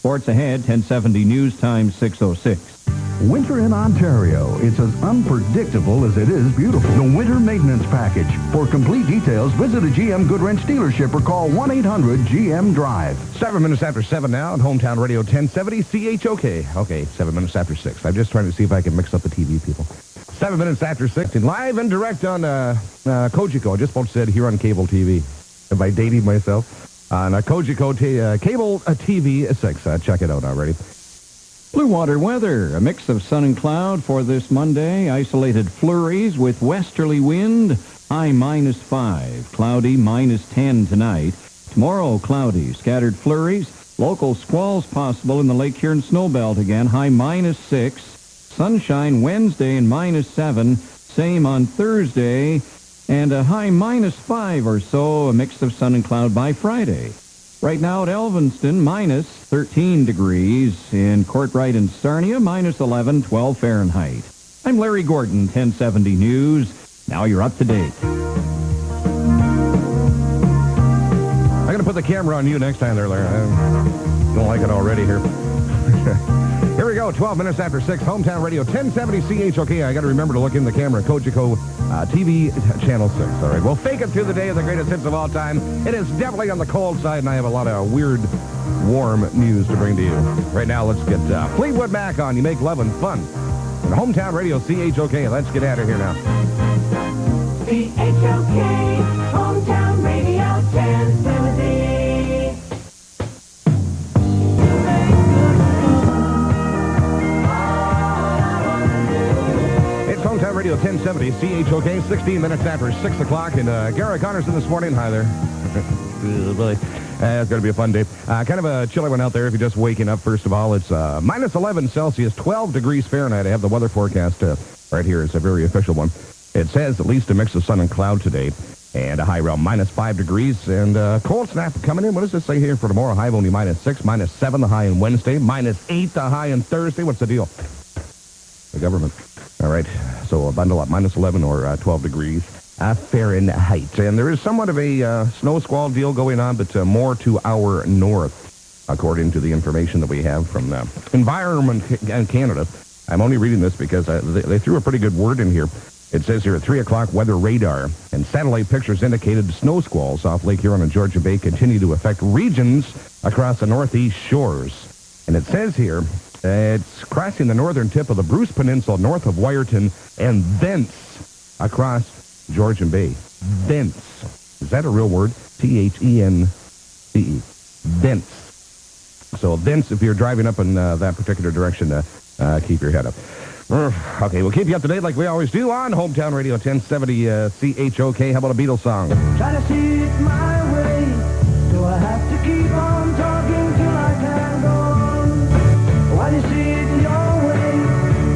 Sports ahead, 1070 News Time 6:06. Winter in Ontario. It's as unpredictable as it is beautiful. The Winter Maintenance Package. For complete details, visit a GM Goodwrench dealership or call 1-800-GM-DRIVE. 7 minutes after 7 now on Hometown Radio 1070 CHOK. Okay, 7 minutes after 6. I'm just trying to see if I can mix up the TV, people. 7 minutes after 6. And live and direct on Kojiko. I just about said here on cable TV. Am I dating myself? On Kojiko cable TV 6. Check it out already. Blue water weather, a mix of sun and cloud for this Monday. Isolated flurries with westerly wind, high -5. Cloudy -10 tonight. Tomorrow, cloudy, scattered flurries. Local squalls possible in the Lake Huron snowbelt again, high -6. Sunshine Wednesday and -7. Same on Thursday. And a high -5 or so, a mix of sun and cloud by Friday. Right now at Elvinston, -13 degrees. In Courtright and Sarnia, -11, 12 Fahrenheit. I'm Larry Gordon, 1070 News. Now you're up to date. I'm going to put the camera on you next time there, Larry. I don't like it already here. Here we go, 12 minutes after 6, Hometown Radio 1070 CHOK. I got to remember to look in the camera, Kojiko TV Channel 6. All right, we'll fake it through the day of the greatest hits of all time. It is definitely on the cold side, and I have a lot of weird, warm news to bring to you. Right now, let's get Fleetwood Mac on. You make love and fun. And Hometown Radio CHOK. Let's get out of here now. CHOK, Hometown Radio 1070. Hometown Radio 1070 CHOK, 16 minutes after 6 o'clock. And Gary Connorson this morning. Hi there. It's going to be a fun day. Kind of a chilly one out there if you're just waking up. First of all, it's -11 Celsius, 12 degrees Fahrenheit. I have the weather forecast right here. It's a very official one. It says at least a mix of sun and cloud today. And a high around -5 degrees. And cold snap coming in. What does this say here for tomorrow? High of only -6, -7 the high on Wednesday, -8 the high on Thursday. What's the deal? The government. All right, so a bundle up, -11 or 12 degrees Fahrenheit. And there is somewhat of a snow squall deal going on, but more to our north, according to the information that we have from Environment Canada. I'm only reading this because they threw a pretty good word in here. It says here at 3 o'clock, weather radar and satellite pictures indicated snow squalls off Lake Huron and Georgia Bay continue to affect regions across the northeast shores. And it says here, it's crossing the northern tip of the Bruce Peninsula north of Wyerton and thence across Georgian Bay. Thence. Is that a real word? Thence. Thence. So thence, if you're driving up in that particular direction, keep your head up. Okay, we'll keep you up to date like we always do on Hometown Radio 1070 CHOK. How about a Beatles song? Try to see it my way. Do I have to keep on talking till I can go on? Why do you see it your way?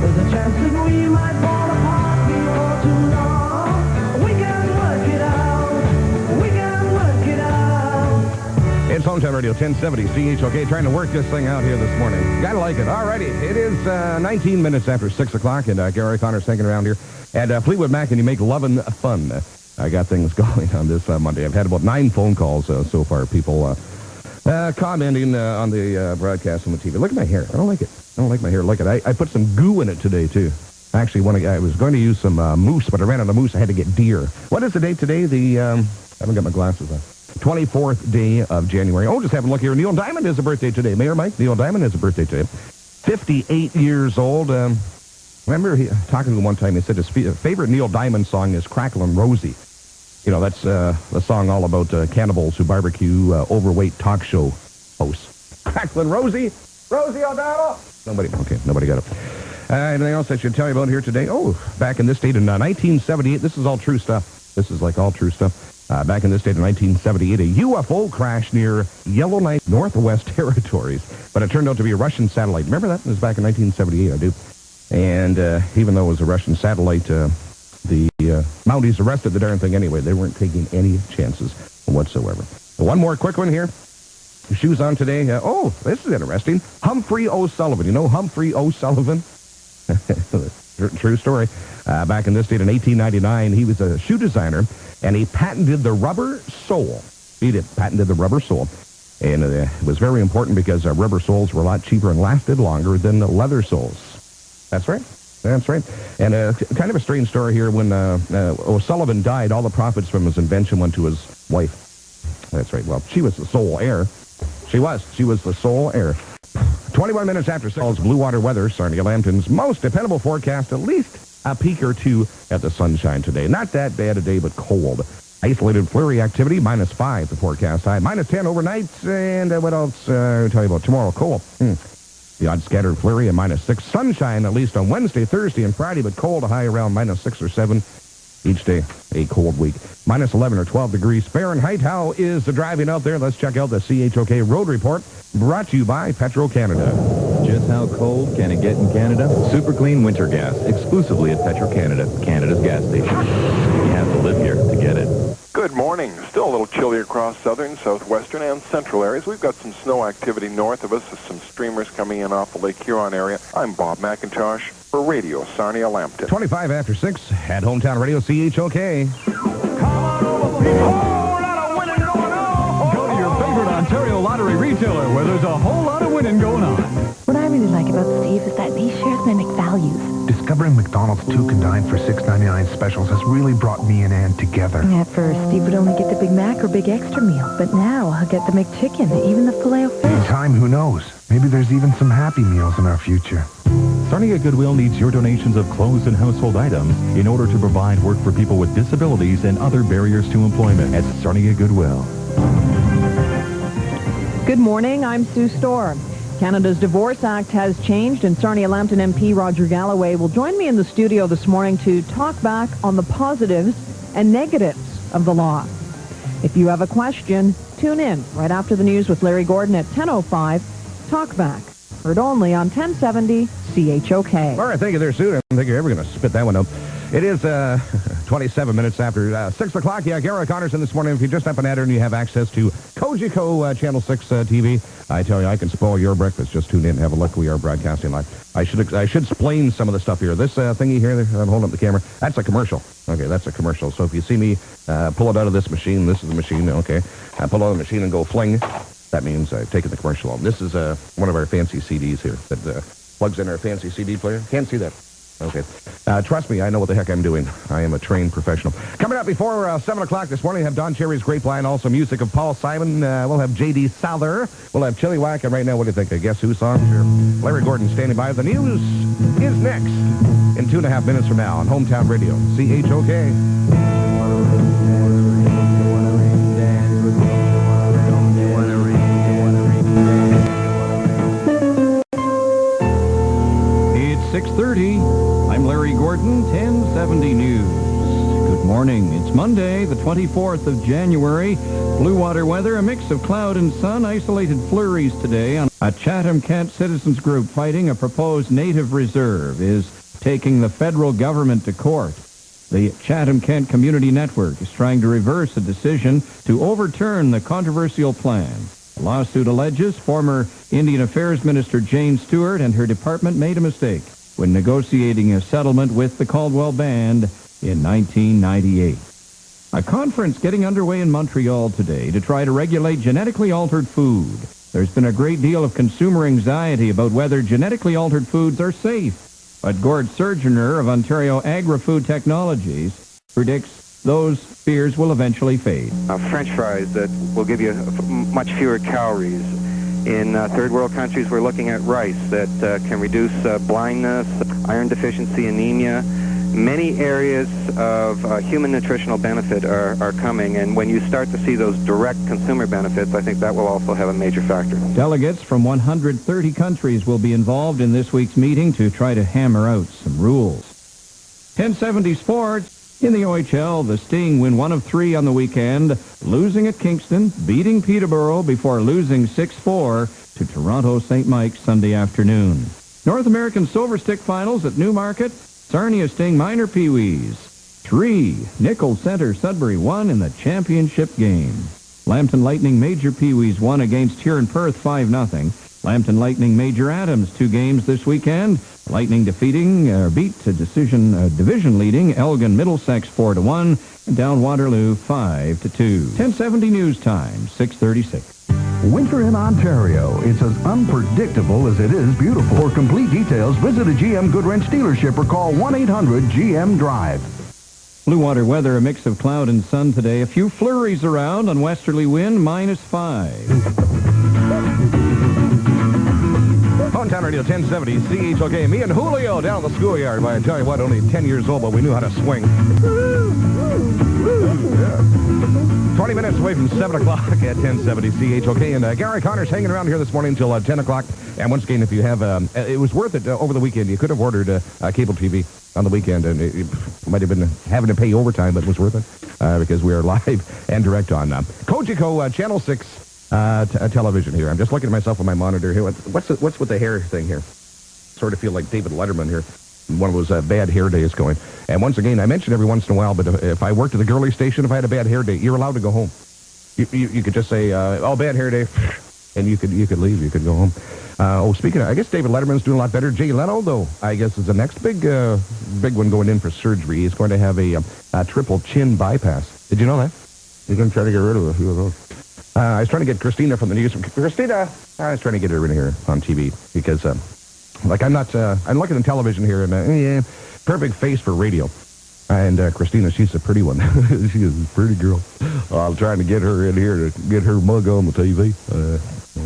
There's a chance that we might fall apart before too long. We can work it out. We can work it out. It's Hometown Radio 1070 CHOK, trying to work this thing out here this morning. Gotta like it. All righty. It is 19 minutes after 6 o'clock, and Gary Connor's hanging around here. And Fleetwood Mac, and you make lovin' fun. I got things going on this Monday. I've had about 9 phone calls so far. People commenting on the broadcast on the TV. Look at my hair. I don't like it. I don't like my hair. Look at it. I put some goo in it today, too. Actually, I was going to use some moose, but I ran out of moose. I had to get deer. What is the date today? I haven't got my glasses on. 24th day of January. Oh, just have a look here. Neil Diamond has a birthday today. Mayor Mike, Neil Diamond has a birthday today. 58 years old. Remember talking to him one time, he said his favorite Neil Diamond song is Cracklin' Rosie. You know, that's the song all about cannibals who barbecue overweight talk show hosts. Cracklin' Rosie? Rosie O'Donnell? Nobody got it. Anything else I should tell you about here today? Oh, back in this state in 1978, this is all true stuff. This is like all true stuff. Back in this state in 1978, a UFO crashed near Yellowknife, Northwest Territories. But it turned out to be a Russian satellite. Remember that? It was back in 1978, I do. And even though it was a Russian satellite, the Mounties arrested the darn thing anyway. They weren't taking any chances whatsoever. One more quick one here. Shoes on today. Oh, this is interesting. Humphrey O'Sullivan. You know Humphrey O'Sullivan? True story. Back in this state in 1899, he was a shoe designer, and he patented the rubber sole. He did. Patented the rubber sole. And it was very important because rubber soles were a lot cheaper and lasted longer than the leather soles. That's right. That's right. And kind of a strange story here. When O'Sullivan died, all the profits from his invention went to his wife. That's right. Well, she was the sole heir. She was the sole heir. 21 minutes after 6. Blue water weather. Sarnia Lambton's most dependable forecast. At least a peak or two at the sunshine today. Not that bad a day, but cold. Isolated flurry activity, -5 the forecast high. -10 overnight. And what else? I'll tell you about tomorrow. Cold. The odd scattered flurry at -6. Sunshine at least on Wednesday, Thursday, and Friday, but cold, a high around -6 or 7 each day. A cold week. -11 or 12 degrees Fahrenheit. How is the driving out there? Let's check out the CHOK road report brought to you by Petro-Canada. Just how cold can it get in Canada? Super clean winter gas, exclusively at Petro-Canada, Canada's gas station. You have to live here to get it. Good morning. Still a little chilly across southern, southwestern, and central areas. We've got some snow activity north of us, some streamers coming in off the Lake Huron area. I'm Bob McIntosh for Radio Sarnia Lambton. 25 after 6 at Hometown Radio CHOK. Go to your favorite Ontario lottery retailer where there's a whole lot of winning going on. What I really like about Steve is that he shares my McValues. Discovering McDonald's 2 can dine for $6.99 specials has really brought me and Ann together. At first, Steve would only get the Big Mac or Big Extra meal, but now I'll get the McChicken, even the Filet-O-Fish. In time, who knows? Maybe there's even some Happy Meals in our future. Sarnia Goodwill needs your donations of clothes and household items in order to provide work for people with disabilities and other barriers to employment at Sarnia Goodwill. Good morning, I'm Sue Storr. Canada's Divorce Act has changed, and Sarnia Lambton MP Roger Galloway will join me in the studio this morning to talk back on the positives and negatives of the law. If you have a question, tune in right after the news with Larry Gordon at 10:05. Talk back. Heard only on 1070 CHOK. All right, thank you there, Sue. I don't think you're ever going to spit that one out. It is 27 minutes after 6 o'clock. Yeah, Gary Connor's in this morning. If you just up an adder and you have access to Cogeco Channel 6 TV, I tell you, I can spoil your breakfast. Just tune in and have a look. We are broadcasting live. I should explain some of the stuff here. This thingy here, I'm holding up the camera, that's a commercial. Okay, that's a commercial. So if you see me pull it out of this machine, this is the machine, okay. I pull out of the machine and go fling. That means I've taken the commercial on. This is one of our fancy CDs here that plugs in our fancy CD player. Can't see that. Okay. Trust me, I know what the heck I'm doing. I am a trained professional. Coming up before 7 o'clock this morning, we have Don Cherry's Grapevine, also music of Paul Simon. We'll have J.D. Souther. We'll have Chili Whack. And right now, what do you think? A Guess Who song? Sure. Larry Gordon standing by. The news is next in 2.5 minutes from now on Hometown Radio, CHOK. It's 6:30. I'm Larry Gordon, 1070 News. Good morning. It's Monday, the 24th of January. Blue water weather, a mix of cloud and sun, isolated flurries today. A Chatham-Kent citizens group fighting a proposed native reserve is taking the federal government to court. The Chatham-Kent Community Network is trying to reverse a decision to overturn the controversial plan. The lawsuit alleges former Indian Affairs Minister Jane Stewart and her department made a mistake when negotiating a settlement with the Caldwell Band in 1998. A conference getting underway in Montreal today to try to regulate genetically altered food. There's been a great deal of consumer anxiety about whether genetically altered foods are safe. But Gord Surgener of Ontario Agri-Food Technologies predicts those fears will eventually fade. French fries that will give you much fewer calories. In third world countries, we're looking at rice that can reduce blindness, iron deficiency, anemia. Many areas of human nutritional benefit are coming, and when you start to see those direct consumer benefits, I think that will also have a major factor. Delegates from 130 countries will be involved in this week's meeting to try to hammer out some rules. 1070 Sports. In the OHL, the Sting win 1 of 3 on the weekend, losing at Kingston, beating Peterborough before losing 6-4 to Toronto St. Mike's Sunday afternoon. North American Silver Stick Finals at Newmarket, Sarnia Sting Minor Pee-wees 3, Nichols Center Sudbury 1 in the championship game. Lambton Lightning Major Pee-wees 1 against Huron Perth 5-0. Lambton Lightning Major Adams 2 games this weekend. Lightning beat to division leading Elgin Middlesex 4-1 and down Waterloo 5-2. 1070 News Time, 6:36. Winter in Ontario. It's as unpredictable as it is beautiful. For complete details, visit a GM Goodwrench dealership or call 1-800-GM-DRIVE. Blue water weather, a mix of cloud and sun today. A few flurries around on westerly wind, -5. Hometown Radio 1070 CHOK. Me and Julio down the schoolyard. But I tell you what, only 10 years old, but we knew how to swing. Yeah. 20 minutes away from 7 o'clock at 1070 CHOK. And Gary Connor's hanging around here this morning until 10 o'clock. And once again, if you have, it was worth it over the weekend. You could have ordered cable TV on the weekend, and it might have been having to pay overtime, but it was worth it because we are live and direct on Kojiko Channel 6 television here. I'm just looking at myself on my monitor here. What's with the hair thing here? Sort of feel like David Letterman here. One of those bad hair days going. And once again, I mention every once in a while, but if I worked at the girly station, if I had a bad hair day, you're allowed to go home. You could just say, oh, bad hair day, and you could leave. You could go home. Speaking of, I guess David Letterman's doing a lot better. Jay Leno, though, I guess is the next big one going in for surgery. He's going to have a triple chin bypass. Did you know that? He's going to try to get rid of a few of those. I was trying to get Christina from the news. Christina, I was trying to get her in here on TV because, I'm looking at television here, and perfect face for radio. And Christina, she's a pretty one. She is a pretty girl. I'm trying to get her in here to get her mug on the TV. I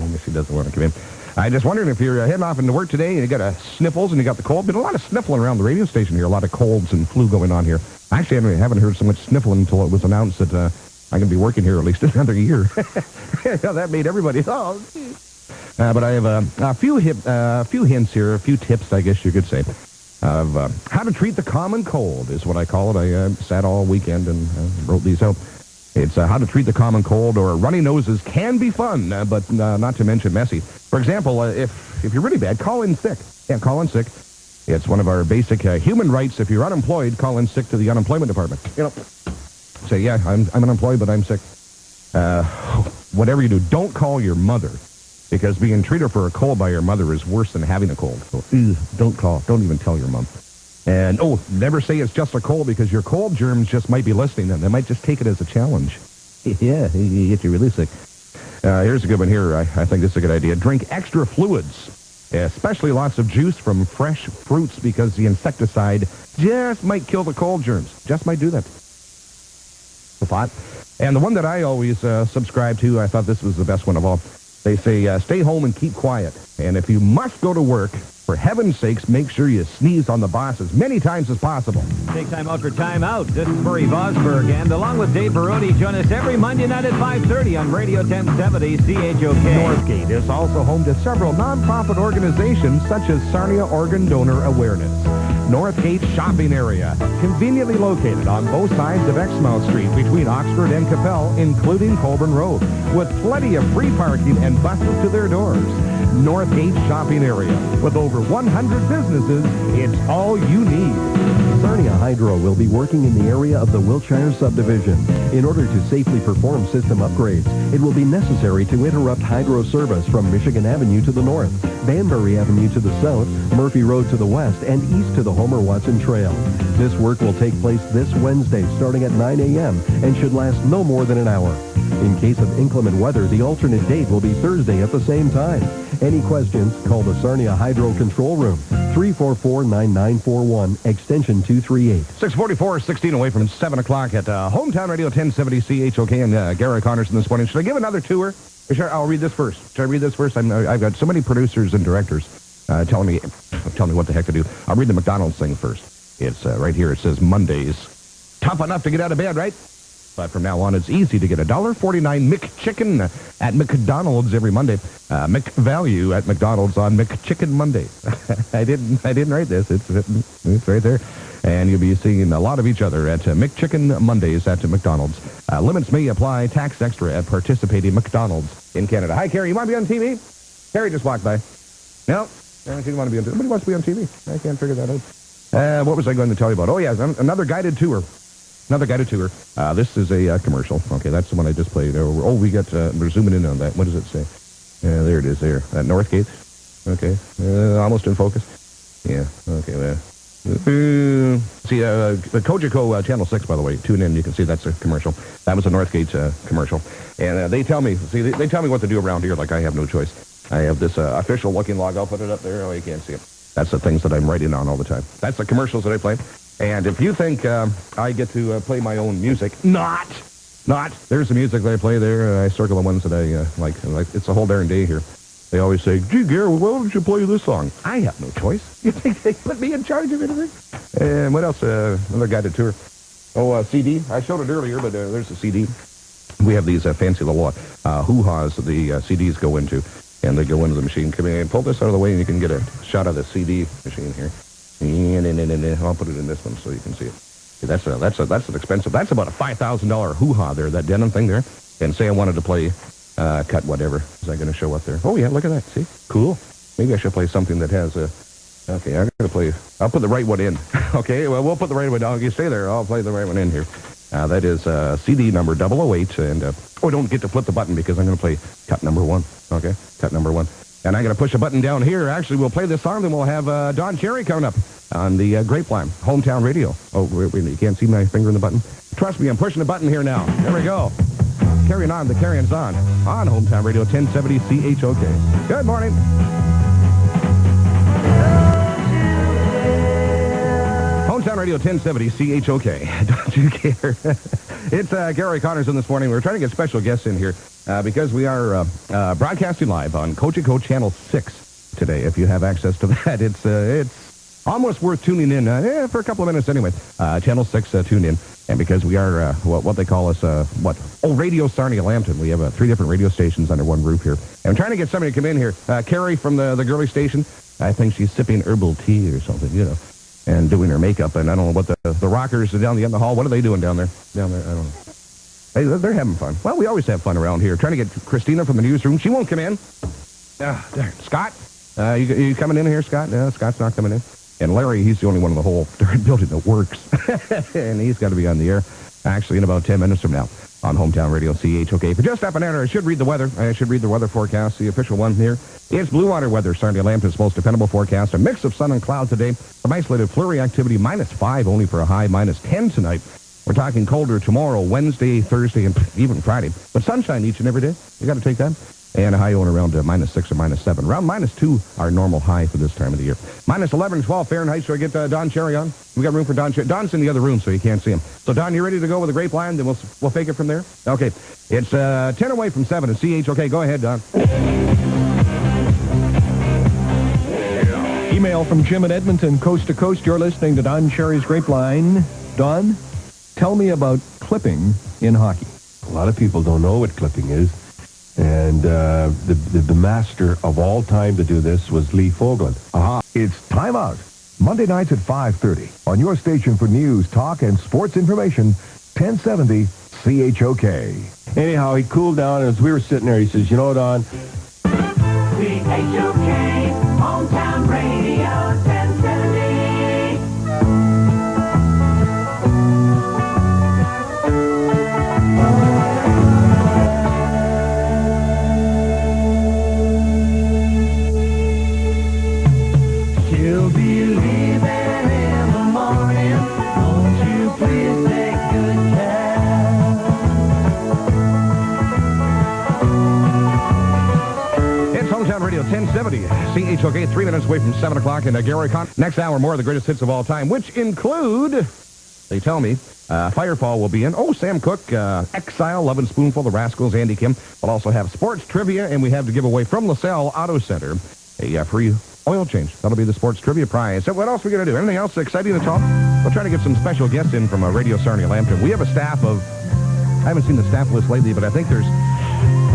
guess she doesn't want to come in. I'm just wondering if you're heading off into work today and you got sniffles and you got the cold. Been a lot of sniffling around the radio station here. A lot of colds and flu going on here. Actually, I haven't heard so much sniffling until it was announced that I'm going to be working here at least another year. That made everybody. But I have a few hints here, a few tips, I guess you could say, of how to treat the common cold is what I call it. I sat all weekend and wrote these out. It's how to treat the common cold, or runny noses can be fun, but not to mention messy. For example, if you're really bad, call in sick. Yeah, call in sick. It's one of our basic human rights. If you're unemployed, call in sick to the unemployment department. Say, yeah, I'm unemployed, but I'm sick. Whatever you do, don't call your mother, because being treated for a cold by your mother is worse than having a cold. So, don't call. Don't even tell your mom. And, never say it's just a cold, because your cold germs just might be listening, and they might just take it as a challenge. Yeah, you get you really sick. Here's a good one here. I think this is a good idea. Drink extra fluids, especially lots of juice from fresh fruits, because the insecticide just might kill the cold germs. Just might do that. The thought. And the one that I always subscribe to, I thought this was the best one of all. They say, stay home and keep quiet. And if you must go to work, for heaven's sakes, make sure you sneeze on the boss as many times as possible. Take time out for Time Out. This is Murray Vosberg, and along with Dave Barodi, join us every Monday night at 5:30 on Radio 1070 CHOK. Northgate is also home to several nonprofit organizations such as Sarnia Organ Donor Awareness. Northgate Shopping Area, conveniently located on both sides of Exmouth Street between Oxford and Capel, including Colburn Road, with plenty of free parking and buses to their doors. Northgate Shopping Area, with over 100 businesses, it's all you need. Sarnia Hydro will be working in the area of the Wiltshire subdivision. In order to safely perform system upgrades, it will be necessary to interrupt hydro service from Michigan Avenue to the north, Banbury Avenue to the south, Murphy Road to the west, and east to the Homer Watson Trail. This work will take place this Wednesday starting at 9 a.m. and should last no more than an hour. In case of inclement weather, the alternate date will be Thursday at the same time. Any questions, call the Sarnia Hydro Control Room, 344-9941, extension 238. 6:44, 16 away from 7 o'clock at Hometown Radio 1070 CHOK, and Gary Connors this morning. Should I give another tour? Sure, I'll read this first. Should I read this first? I've got so many producers and directors telling me what the heck to do. I'll read the McDonald's thing first. It's right here. It says Mondays. Tough enough to get out of bed, right? But from now on, it's easy to get $1.49 McChicken at McDonald's every Monday. McValue at McDonald's on McChicken Monday. I didn't write this. It's right there. And you'll be seeing a lot of each other at McChicken Mondays at McDonald's. Limits may apply. Tax extra at participating McDonald's in Canada. Hi, Carrie. You want to be on TV? Carrie just walked by. No, she didn't want to be on TV. Nobody wants to be on TV. I can't figure that out. What was I going to tell you about? Oh, yeah, another guided tour. This is a commercial. Okay, that's the one I just played. We're zooming in on that. What does it say? There it is there. Northgate. Okay. Almost in focus. Yeah. Okay. See, the Kojiko Channel 6, by the way, tune in. You can see that's a commercial. That was a Northgate commercial. And they tell me, they tell me what to do around here, like I have no choice. I have this official-looking log. I'll put it up there. Oh, you can't see it. That's the things that I'm writing on all the time. That's the commercials that I play. And if you think I get to play my own music, not. There's the music that I play there. I circle the ones that I like. It's a whole darn day here. They always say, gee, Gary, why don't you play this song? I have no choice. You think they put me in charge of anything? And what else? Another guided tour. Oh, CD. I showed it earlier, but there's a CD. We have these fancy little hoo-haws that the CDs go into. And they go into the machine. Come in, pull this out of the way, and you can get a shot of the CD machine here. And I'll put it in this one so you can see it. See, that's an expensive. That's about a $5,000 hoo-ha there, that denim thing there. And say I wanted to play cut whatever. Is that going to show up there? Oh, yeah, look at that. See? Cool. Maybe I should play something that has a... Okay, I'm going to play... I'll put the right one in. Okay, well, we'll put the right one down. You stay there. I'll play the right one in here. That is CD number 008. And, don't get to flip the button because I'm going to play cut number 1. Okay, cut number 1. And I'm going to push a button down here. Actually, we'll play this song, then we'll have Don Cherry coming up on the Grapevine, Hometown Radio. Oh, wait, you can't see my finger in the button? Trust me, I'm pushing the button here now. There we go. Carrying on, the carrying's on Hometown Radio, 1070 CHOK. Good morning. Hometown Radio, 1070 CHOK. Don't you care? It's Gary Connors in this morning. We're trying to get special guests in here because we are broadcasting live on Cochico Channel 6 today. If you have access to that, it's almost worth tuning in for a couple of minutes anyway. Channel 6, tune in. And because we are what they call us, Radio Sarnia Lambton. We have 3 different radio stations under one roof here. And I'm trying to get somebody to come in here. Carrie from the girly station, I think she's sipping herbal tea or something, and doing her makeup. And I don't know what the rockers are down the end of the hall. What are they doing down there? I don't know. Hey, they're having fun. Well, we always have fun around here. Trying to get Christina from the newsroom. She won't come in. Scott, you coming in here, Scott? No, Scott's not coming in. And Larry, he's the only one in the whole third building that works. And he's got to be on the air, actually, in about 10 minutes from now on Hometown Radio CHOK. For just up and out, I should read the weather. I should read the weather forecast, the official one here. It's blue water weather. Sarnia Lambton's most dependable forecast. A mix of sun and cloud today. Some isolated flurry activity, -5 only for a high, -10 tonight. We're talking colder tomorrow, Wednesday, Thursday, and even Friday. But sunshine each and every day. You got to take that. And a high on around -6 or -7. Around -2, our normal high for this time of the year. -11, 12 Fahrenheit. So I get Don Cherry on. We got room for Don Cherry. Don's in the other room, so you can't see him. So, Don, you ready to go with the Grapevine? Then we'll fake it from there? Okay. It's 10 away from 7 at CHOK. Go ahead, Don. Email from Jim in Edmonton, coast to coast. You're listening to Don Cherry's Grapevine. Don, tell me about clipping in hockey. A lot of people don't know what clipping is. And the master of all time to do this was Lee Fogland. It's Time Out. Monday nights at 5:30 on your station for news, talk, and sports information, 1070 CHOK. Anyhow, he cooled down, and as we were sitting there, he says, Don... CHOK, Hometown Radio, 1070. She'll be leaving in the morning. Won't you please take good care? It's Hometown Radio, 1070 CHOK, 3 minutes away from 7 o'clock. And Gary Con. Next hour, more of the greatest hits of all time, which include, they tell me, Firefall will be in. Oh, Sam Cooke, Exile, Love and Spoonful, The Rascals, Andy Kim. We'll also have sports trivia, and we have to give away from LaSalle Auto Center a free oil change. That'll be the sports trivia prize. So what else are we going to do? Anything else exciting to talk? We'll try to get some special guests in from Radio Sarnia Lambton. We have a staff of, I haven't seen the staff list lately, but I think there's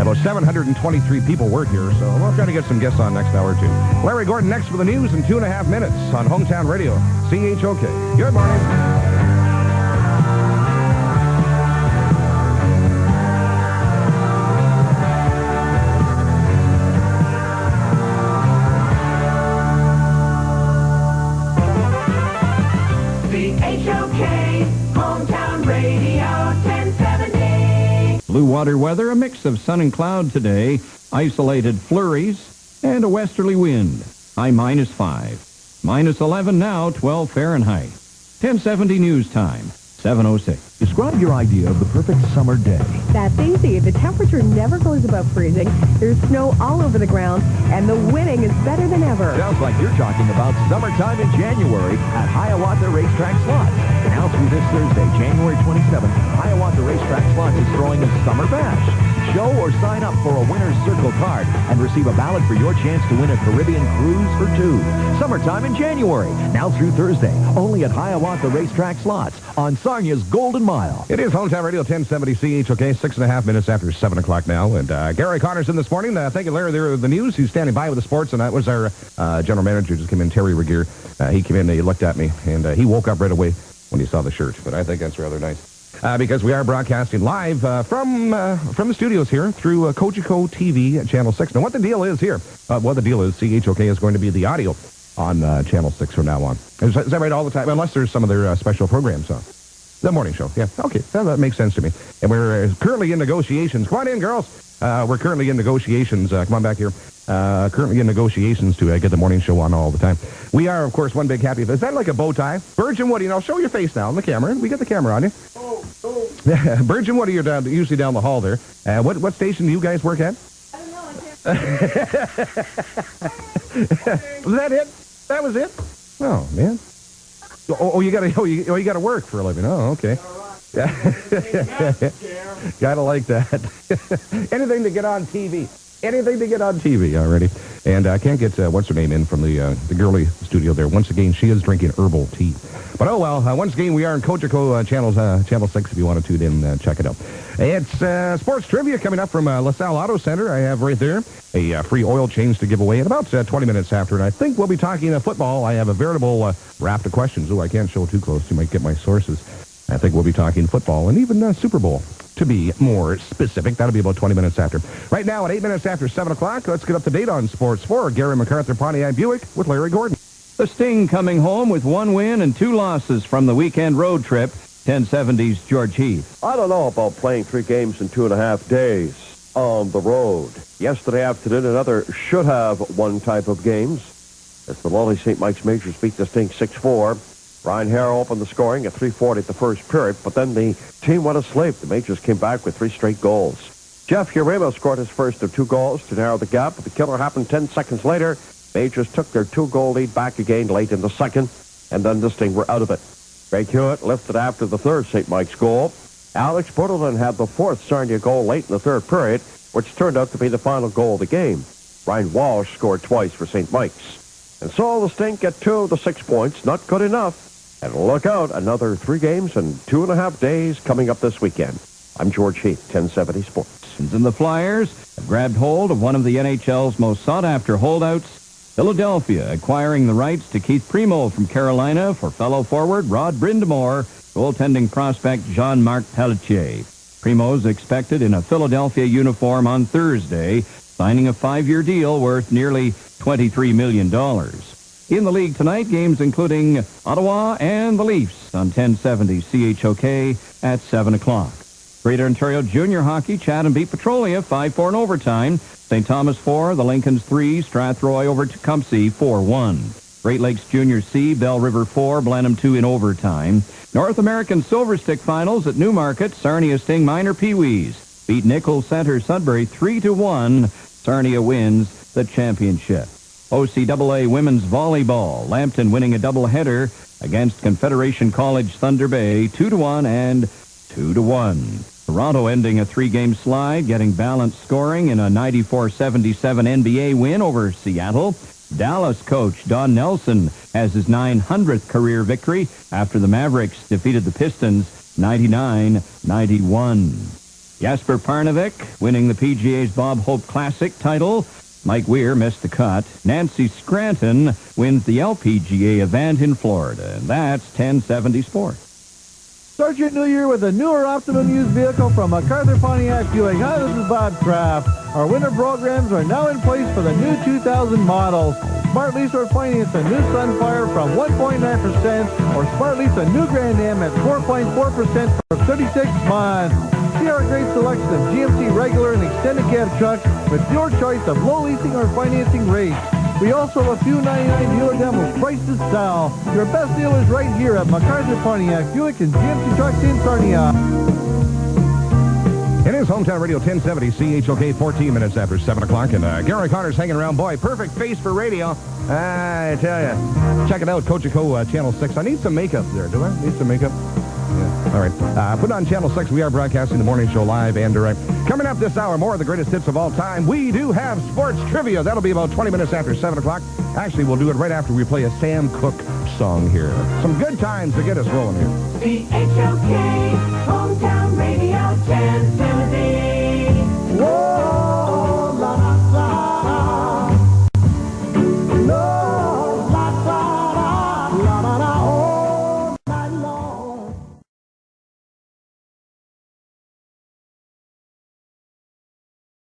about 723 people work here, so we'll try to get some guests on next hour, too. Larry Gordon next for the news in 2.5 minutes on Hometown Radio, CHOK. Good morning. Blue water weather, a mix of sun and cloud today, isolated flurries, and a westerly wind. High -5. Minus 11 now, 12 Fahrenheit. 1070 news time, 7:06. Describe your idea of the perfect summer day. That's easy. The temperature never goes above freezing. There's snow all over the ground, and the winning is better than ever. Sounds like you're talking about summertime in January at Hiawatha Racetrack Slots. Now through this Thursday, January 27th, Hiawatha Racetrack Slots is throwing a summer bash. Show or sign up for a winner's circle card and receive a ballot for your chance to win a Caribbean cruise for two. Summertime in January, now through Thursday, only at Hiawatha Racetrack Slots on Sarnia's Golden Mile. It is Hometown Radio 1070 CHOK, 6.5 minutes after 7 o'clock now. And Gary Connor's in this morning. Thank you, Larry, there of the news. He's standing by with the sports, and that was our general manager just came in, Terry Regier. He came in, he looked at me, and he woke up right away when he saw the shirt. But I think that's rather nice. Because we are broadcasting live from the studios here through Cogeco TV at Channel 6. Now, what the deal is here, the deal is CHOK is going to be the audio on Channel 6 from now on. Is that right all the time? Unless there's some of their special programs on. The morning show, yeah. Okay, that makes sense to me. And we're currently in negotiations. Come on in, girls. We're currently in negotiations. Come on back here. Currently in negotiations to get the morning show on all the time. We are, of course, one big happy. Is that like a bow tie? Virgin Woody, now show your face now on the camera. We got the camera on you. Virgin Woody, you're usually down the hall there. What station do you guys work at? I don't know. I can't. Was that it? That was it? Oh, man. You gotta work for a living. Oh, okay. Gotta like that. Anything to get on TV. Anything to get on TV already. And I can't get what's her name in from the girly studio there. Once again, she is drinking herbal tea. But oh well. Once again, we are in Cogeco Channel 6. If you want to tune in, check it out. It's sports trivia coming up from LaSalle Auto Center. I have right there a free oil change to give away in about 20 minutes after. And I think we'll be talking football. I have a veritable raft of questions. Oh, I can't show too close. You might get my sources. I think we'll be talking football and even Super Bowl. To be more specific, that'll be about 20 minutes after. Right now, at 8 minutes after 7 o'clock, let's get up to date on sports for Gary MacArthur Pontiac Buick with Larry Gordon. The Sting coming home with 1 win and 2 losses from the weekend road trip. 1070's George Heath. I don't know about playing 3 games in 2.5 days on the road. Yesterday afternoon, another should-have-won type of games as the Lowly St. Mike's Majors beat the Sting 6-4. Ryan Harrow opened the scoring at 3:40 at the first period, but then the team went asleep. The Majors came back with 3 straight goals. Jeff Uremo scored his first of 2 goals to narrow the gap, but the killer happened 10 seconds later. Majors took their 2-goal lead back again late in the second, and then the Sting were out of it. Greg Hewitt lifted after the third St. Mike's goal. Alex Bordelin had the 4th Sarnia goal late in the third period, which turned out to be the final goal of the game. Ryan Walsh scored twice for St. Mike's. And so the Sting get 2 of the 6 points, not good enough. And look out, another 3 games and 2.5 days coming up this weekend. I'm George Heath, 1070 Sports. And the Flyers have grabbed hold of one of the NHL's most sought-after holdouts, Philadelphia, acquiring the rights to Keith Primo from Carolina for fellow forward Rod Brindamore, goaltending prospect Jean-Marc Pelletier. Primo's expected in a Philadelphia uniform on Thursday, signing a 5-year deal worth nearly $23 million. In the league tonight, games including Ottawa and the Leafs on 1070 CHOK at 7 o'clock. Greater Ontario Junior Hockey, Chatham beat Petrolia 5-4 in overtime. St. Thomas 4, the Lincolns 3, Strathroy over Tecumseh 4-1. Great Lakes Junior C, Bell River 4, Blenheim 2 in overtime. North American Silver Stick Finals at Newmarket, Sarnia Sting Minor Pee-wees beat Nichols Center Sudbury 3-1. Sarnia wins the championship. OCAA Women's Volleyball, Lambton winning a doubleheader against Confederation College Thunder Bay 2-1 and 2-1. Toronto ending a 3-game slide, getting balanced scoring in a 94-77 NBA win over Seattle. Dallas coach Don Nelson has his 900th career victory after the Mavericks defeated the Pistons 99-91. Jasper Parnevik winning the PGA's Bob Hope Classic title. Mike Weir missed the cut. Nancy Scranton wins the LPGA event in Florida. And that's 1070 Sports. Start your new year with a newer Optimum used vehicle from MacArthur Pontiac Buick. Hi, this is Bob Kraft. Our winter programs are now in place for the new 2000 models. Smart Lease or finance a new Sunfire from 1.9% or Smart Lease a new Grand Am at 4.4% for 36 months. See our great selection of GMC regular and extended cab trucks with your choice of low leasing or financing rates. We also have a few 99 dealer demos priced to sell. Your best deal is right here at MacArthur Pontiac Buick and GMC Trucks in Sarnia. It is Hometown Radio 1070 CHOK, 14 minutes after 7 o'clock, and Gary Connor's hanging around. Boy, perfect face for radio. I tell you. Check it out, Coach Channel 6. I need some makeup there, do I? Need some makeup? Yeah. All right. Put on Channel 6. We are broadcasting the morning show live and direct. Coming up this hour, more of the greatest hits of all time. We do have sports trivia. That'll be about 20 minutes after 7 o'clock. Actually, we'll do it right after we play a Sam Cooke song here. Some good times to get us rolling here. CHOK.